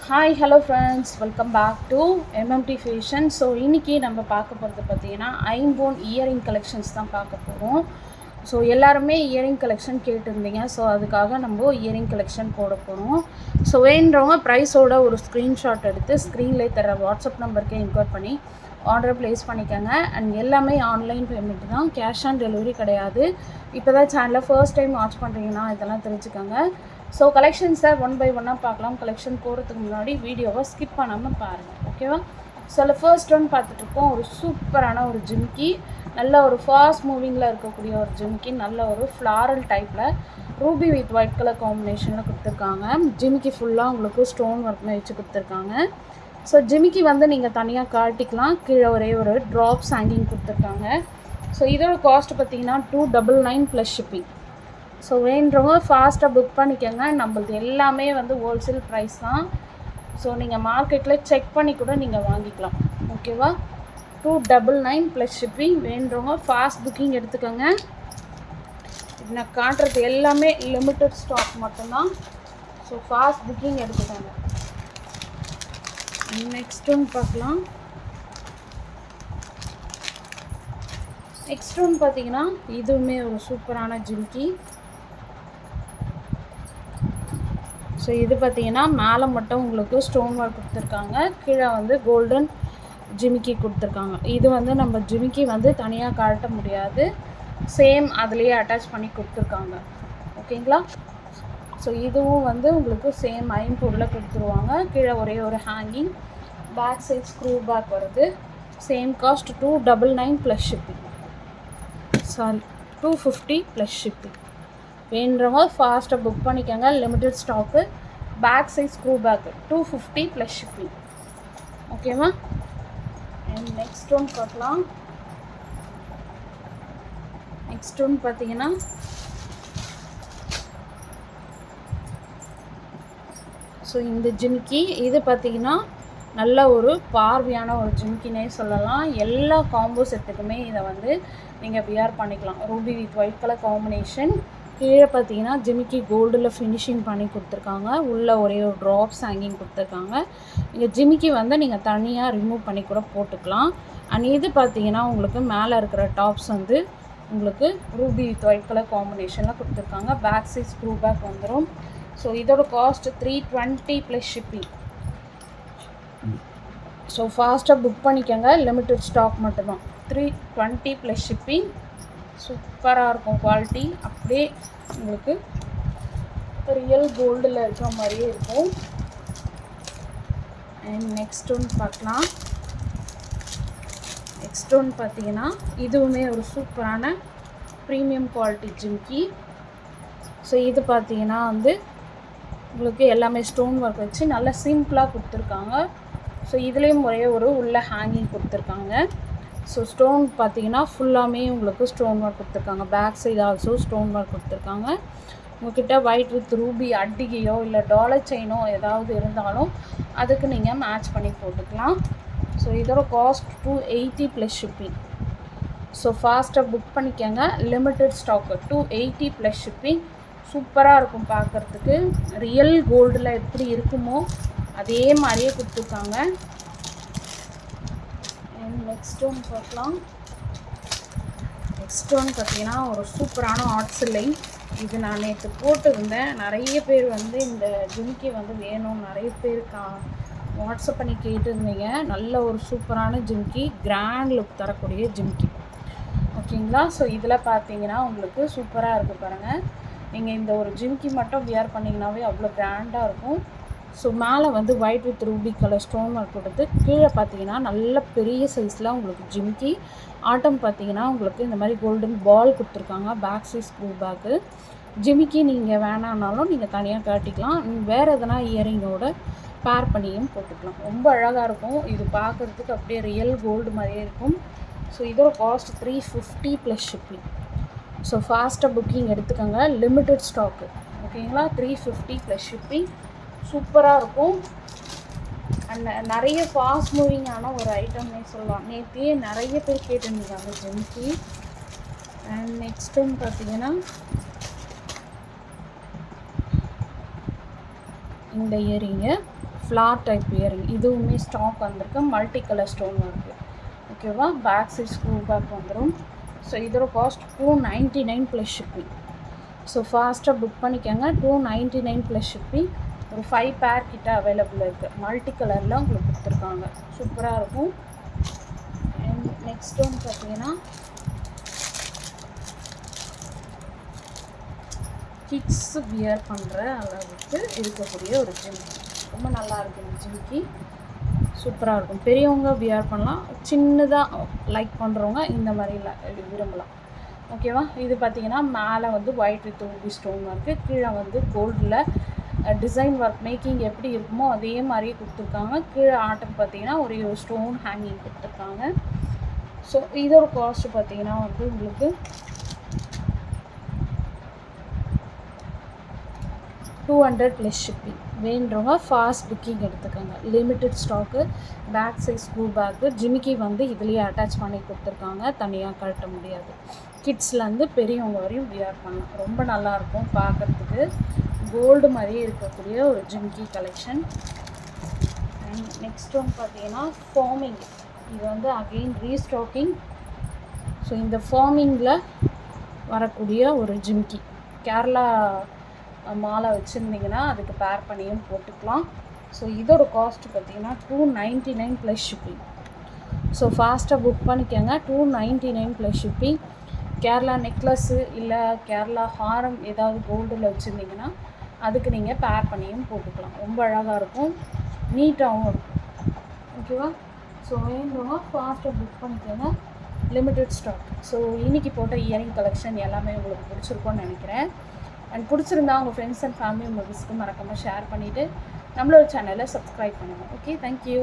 Hi hello friends, welcome back to MMT fashion. So இன்றைக்கி நம்ம பார்க்க போகிறது பார்த்திங்கன்னா ஐம்போன் இயரிங் கலெக்ஷன்ஸ் தான் பார்க்க போகிறோம். ஸோ எல்லாருமே இயரிங் கலெக்ஷன் கேட்டிருந்தீங்க. ஸோ அதுக்காக நம்ம இயரிங் கலெக்ஷன் போட போகிறோம். ஸோ வேண்டவங்க ப்ரைஸோட ஒரு ஸ்க்ரீன்ஷாட் எடுத்து ஸ்க்ரீனில் தர வாட்ஸ்அப் நம்பருக்கே இன்கொயர் பண்ணி ஆர்டர் ப்ளேஸ் பண்ணிக்கோங்க. அண்ட் எல்லாமே ஆன்லைன் பேமெண்ட் தான், கேஷ் ஆன் டெலிவரி கிடையாது. இப்போ தான் சேனலை ஃபர்ஸ்ட் டைம் வாட்ச் பண்ணுறீங்கன்னா இதெல்லாம் தெரிஞ்சுக்கோங்க. ஸோ கலெக்ஷன்ஸை ஒன் பை ஒன்னாக பார்க்கலாம். கலெக்ஷன் போகிறதுக்கு முன்னாடி வீடியோவை ஸ்கிப் பண்ணாமல் பாருங்கள், ஓகேவா? ஸோ ஃபர்ஸ்ட் ஒன் பார்த்துட்ருக்கோம். ஒரு சூப்பரான ஒரு ஜிம்கி, நல்ல ஒரு ஃபாஸ்ட் மூவிங்கில் இருக்கக்கூடிய ஒரு ஜிம்கி, நல்ல ஒரு ஃப்ளாரல் டைப்பில் ரூபி வித் ஒயிட் கலர் காம்பினேஷனில் கொடுத்துருக்காங்க. ஜிமிக்கி ஃபுல்லாக உங்களுக்கு ஸ்டோன் ஒர்க்னு வச்சு கொடுத்துருக்காங்க. ஸோ ஜிமிக்கி வந்து நீங்கள் தனியாக காட்டிக்கலாம். கீழே ஒரே ஒரு ட்ராப்ஸ் ஹேங்கிங் கொடுத்துருக்காங்க. ஸோ இதோட காஸ்ட் பார்த்தீங்கன்னா 299 ப்ளஸ் ஷிப்பிங். ஸோ வேண்டவங்க ஃபாஸ்ட்டாக புக் பண்ணிக்கோங்க. நம்மளது எல்லாமே வந்து ஹோல்சேல் ப்ரைஸ் தான். ஸோ நீங்கள் மார்க்கெட்டில் செக் பண்ணி கூட நீங்கள் வாங்கிக்கலாம், ஓகேவா? 299 ப்ளஸ் ஷிப்பிங். வேண்டவங்க ஃபாஸ்ட் புக்கிங் எடுத்துக்கோங்க. இது நான் காட்டுறது எல்லாமே லிமிட்டட் ஸ்டாக் மட்டும்தான். ஸோ ஃபாஸ்ட் புக்கிங் எடுத்துக்கோங்க. நெக்ஸ்ட் ஒன்று பார்க்கலாம். நெக்ஸ்ட் ஒன்று பார்த்தீங்கன்னா இதுவுமே ஒரு சூப்பரான ஜிம்கி. ஸோ இது பார்த்தீங்கன்னா மேலே மட்டும் உங்களுக்கு ஸ்டோன் ஒர்க் கொடுத்துருக்காங்க, கீழே வந்து கோல்டன் ஜிமிக்கி கொடுத்துருக்காங்க. இது வந்து நம்ம ஜிமிக்கி வந்து தனியாக காட்ட முடியாது, சேம் அதுலேயே அட்டாச் பண்ணி கொடுத்துருக்காங்க, ஓகேங்களா? ஸோ இதுவும் வந்து உங்களுக்கு சேம் ஐம்பொருளில் கொடுத்துருவாங்க. கீழே ஒரே ஒரு hanging, back side screw back வருது. Same cost 299 plus shipping. Sorry, 250 plus shipping. வேண்டவங்க ஃபாஸ்ட்டாக புக் பண்ணிக்கோங்க. Limited stock. Back side screw back 250 plus shipping, ஓகேவா? அண்ட் நெக்ஸ்ட் ஒன் பார்க்கலாம். நெக்ஸ்ட் ஒன் பார்த்தீங்கன்னா ஸோ இந்த ஜிமிக்கி இது பார்த்தீங்கன்னா நல்ல ஒரு பார்வையான ஒரு ஜிமிக்கினே சொல்லலாம். எல்லா காம்போ செட்டுக்குமே இதை வந்து நீங்கள் வியர் பண்ணிக்கலாம். Ruby with white colour combination. கீழே பார்த்தீங்கன்னா ஜிமிக்கி கோல்டில் ஃபினிஷிங் பண்ணி கொடுத்துருக்காங்க. உள்ளே ஒரே ஒரு ட்ராப்ஸ் ஹேங்கிங் கொடுத்துருக்காங்க. நீங்கள் ஜிமிக்கி வந்து நீங்கள் தனியாக ரிமூவ் பண்ணி கூட போட்டுக்கலாம். அண்ட் இது பார்த்தீங்கன்னா உங்களுக்கு மேலே இருக்கிற டாப்ஸ் வந்து உங்களுக்கு ரூபி வித் ஒயிட் கலர் காம்பினேஷனில் கொடுத்துருக்காங்க. பேக் சைட் ஸ்க்ரூ பேக் வந்துடும். ஸோ இதோட காஸ்ட் 320 ப்ளஸ் ஷிப்பிங். ஸோ ஃபாஸ்ட்டாக புக் பண்ணிக்கோங்க. லிமிட்டட் ஸ்டாக் மட்டும்தான். 320 ப்ளஸ் ஷிப்பிங். சூப்பராக இருக்கும் குவாலிட்டி. அப்படியே உங்களுக்கு ரியல் கோல்டில் இருக்கிற மாதிரியே இருக்கும். அண்ட் நெக்ஸ்ட் ஒன்று பார்க்கலாம். நெக்ஸ்ட் ஒன்று பார்த்தீங்கன்னா இதுவுமே ஒரு சூப்பரான ப்ரீமியம் குவாலிட்டி ஜிம்கி. ஸோ இது பார்த்தீங்கன்னா வந்து உங்களுக்கு எல்லாமே ஸ்டோன் ஒர்க் வச்சு நல்லா சிம்பிளாக கொடுத்துருக்காங்க. ஸோ இதுலேயும் ஒரே ஒரு உள்ள ஹேங்கிங் கொடுத்துருக்காங்க. ஸோ ஸ்டோன் பார்த்தீங்கன்னா ஃபுல்லாமே உங்களுக்கு ஸ்டோன் ஒர்க் கொடுத்துருக்காங்க. Back side also stone work கொடுத்துருக்காங்க. உங்கள்கிட்ட ஒயிட் வித் ரூபி அட்டிகையோ இல்லை டாலர் செயினோ ஏதாவது இருந்தாலும் அதுக்கு நீங்கள் மேட்ச் பண்ணி போட்டுக்கலாம். ஸோ இதோட காஸ்ட் 280 ப்ளஸ் ஷிப்பிங். ஸோ ஃபாஸ்ட்டாக புக் பண்ணிக்கோங்க. Limited stock. 280 plus shipping. சூப்பராக இருக்கும் பார்க்குறதுக்கு. ரியல் கோல்டில் எப்படி இருக்குமோ அதே மாதிரியே கொடுத்துருக்காங்க. நெக்ஸ்ட் ஒன் பார்க்கலாம். நெக்ஸ்ட் ஒன் பார்த்தீங்கன்னா ஒரு சூப்பரான ஆர்ட் சில்லை. இது நான் நேற்று போட்டிருந்தேன். நிறைய பேர் வந்து இந்த ஜிமிக்கி வந்து வேணும், நிறைய பேர் வாட்ஸ்அப் பண்ணி கேட்டுருந்தீங்க. நல்ல ஒரு சூப்பரான ஜிமிக்கி, கிராண்ட் லுக் தரக்கூடிய ஜிமிக்கி, ஓகேங்களா? ஸோ இதில் பார்த்தீங்கன்னா உங்களுக்கு சூப்பராக இருக்குது பாருங்கள். நீங்கள் இந்த ஒரு ஜிமிக்கி மட்டும் வியர் பண்ணிங்கனாவே அவ்வளோ கிராண்டாக இருக்கும். ஸோ மேலே வந்து white with Ruby colour stone work கொடுத்து, கீழே பார்த்தீங்கன்னா நல்ல பெரிய சைஸில் உங்களுக்கு ஜிமிக்கி. ஆட்டம் பார்த்தீங்கன்னா உங்களுக்கு இந்த மாதிரி கோல்டன் பால் கொடுத்துருக்காங்க. Back size screw back. ஜிமிக்கி நீங்கள் வேணான்னாலும் நீங்கள் தனியாக காட்டிக்கலாம். வேறு எதனா இயரிங்கோட பேர் பண்ணியும் போட்டுக்கலாம். ரொம்ப அழகாக இருக்கும். இது பார்க்குறதுக்கு அப்படியே ரியல் கோல்டு மாதிரியே இருக்கும். ஸோ இதோட காஸ்ட் 350 ப்ளஸ் ஷிப்பிங். ஸோ ஃபாஸ்ட்டாக புக்கிங் எடுத்துக்கோங்க. லிமிட்டட் ஸ்டாக்கு, ஓகேங்களா? 350 ப்ளஸ் ஷிப்பிங். சூப்பராக இருக்கும். அண்ட் நிறைய ஃபாஸ்ட் மூவிங்கான ஒரு ஐட்டம்னே சொல்லலாம். நேற்றே நிறைய பேர் கேட்டுருந்தாங்க ஜிமிக்கி. அண்ட் நெக்ஸ்ட் ஒன்று பார்த்தீங்கன்னா இந்த இயரிங்கு ஃப்ளார் டைப் இயரிங், இதுவுமே ஸ்டாக் வந்திருக்கு. மல்டி கலர் ஸ்டோன் இருக்குது. ஓகேவா, பேக் சைட் ஸ்க்ரூ பேக் வந்துடும். ஸோ இதோட காஸ்ட் 299 ப்ளஸ் ஷிப்பிங். ஸோ ஃபாஸ்ட்டாக புக் பண்ணிக்கோங்க. 299 ப்ளஸ் ஷிப்பிங். ஒரு 5 பேர் கிட்ட அவைலபிள் இருக்குது. மல்டி கலரில் உங்களுக்கு கொடுத்துருக்காங்க. சூப்பராக இருக்கும். அண்ட் நெக்ஸ்ட் ஒன்று பார்த்தீங்கன்னா கிட்ஸ் வியர் பண்ணுற அளவுக்கு இருக்கக்கூடிய ஒரு ஜிமிக்கி. ரொம்ப நல்லா இருக்குது இந்த ஜிமிக்கி. சூப்பராக இருக்கும். பெரியவங்க வியர் பண்ணலாம். சின்னதாக லைக் பண்ணுறவங்க இந்த மாதிரி விரும்பலாம். ஓகேவா, இது பார்த்தீங்கன்னா மேலே வந்து ஒயிட் வித் ரூபி ஸ்டோன் இருக்குது. கீழே வந்து கோல்டில் டிசைன் ஒர்க் மேக்கிங் எப்படி இருக்குமோ அதே மாதிரியே கொடுத்துருக்காங்க. கீழே ஆட்டம் பார்த்தீங்கன்னா ஒரு ஸ்டோன் ஹேங்கிங் கொடுத்துருக்காங்க. ஸோ இதோட காஸ்ட் பார்த்தீங்கன்னா வந்து உங்களுக்கு 200 ப்ளஸ் ஷிப்பிங். வேண்டுறவங்க ஃபாஸ்ட் புக்கிங் எடுத்துக்கோங்க. Limited stock. Back size screw back. ஜிமிக்கி வந்து இதுலேயே அட்டாச் பண்ணி கொடுத்துருக்காங்க. தனியாக கழட்ட முடியாது. கிட்ஸ்லேருந்து பெரியவங்க வரையும் வியர் பண்ணலாம். ரொம்ப நல்லாயிருக்கும் பார்க்குறதுக்கு. கோல்டு மாதிரியே இருக்கக்கூடிய ஒரு ஜிமிக்கி கலெக்ஷன். அண்ட் நெக்ஸ்ட் ஒன்று பார்த்தீங்கன்னா ஃபார்மிங். இது வந்து அகெயின் ரீஸ்டாக்கிங். ஸோ இந்த ஃபார்மிங்கில் வரக்கூடிய ஒரு ஜிமிக்கி கேரளா மாலை வச்சுருந்தீங்கன்னா அதுக்கு பேர் பண்ணியும் போட்டுக்கலாம். ஸோ இதோட காஸ்ட் பார்த்தீங்கன்னா 299 ப்ளஸ் ஷிப்பிங். ஸோ ஃபாஸ்ட்டாக புக் பண்ணிக்கோங்க. 299 ப்ளஸ் ஷிப்பிங். கேரளா நெக்லஸ்ஸு இல்லை கேரளா ஹாரம் ஏதாவது கோல்டில் வச்சுருந்தீங்கன்னா அதுக்கு நீங்கள் பேர் பண்ணியும் போட்டுக்கலாம். ரொம்ப அழகாக இருக்கும், நீட்டாகவும் இருக்கும். ஓகேவா, ஸோ வேணுமா ஃபாஸ்ட்டாக புக் பண்ணிக்கோங்க. Limited stock. ஸோ இன்றைக்கி போட்ட இயரிங் கலெக்ஷன் எல்லாமே உங்களுக்கு பிடிச்சிருக்கோன்னு நினைக்கிறேன். அண்ட் பிடிச்சிருந்தா உங்கள் ஃப்ரெண்ட்ஸ் அண்ட் ஃபேமிலி மெம்பர்ஸ்க்கு மறக்காமல் ஷேர் பண்ணிவிட்டு நம்மளோட சேனலை சப்ஸ்கிரைப் பண்ணுங்கள். Okay, thank you.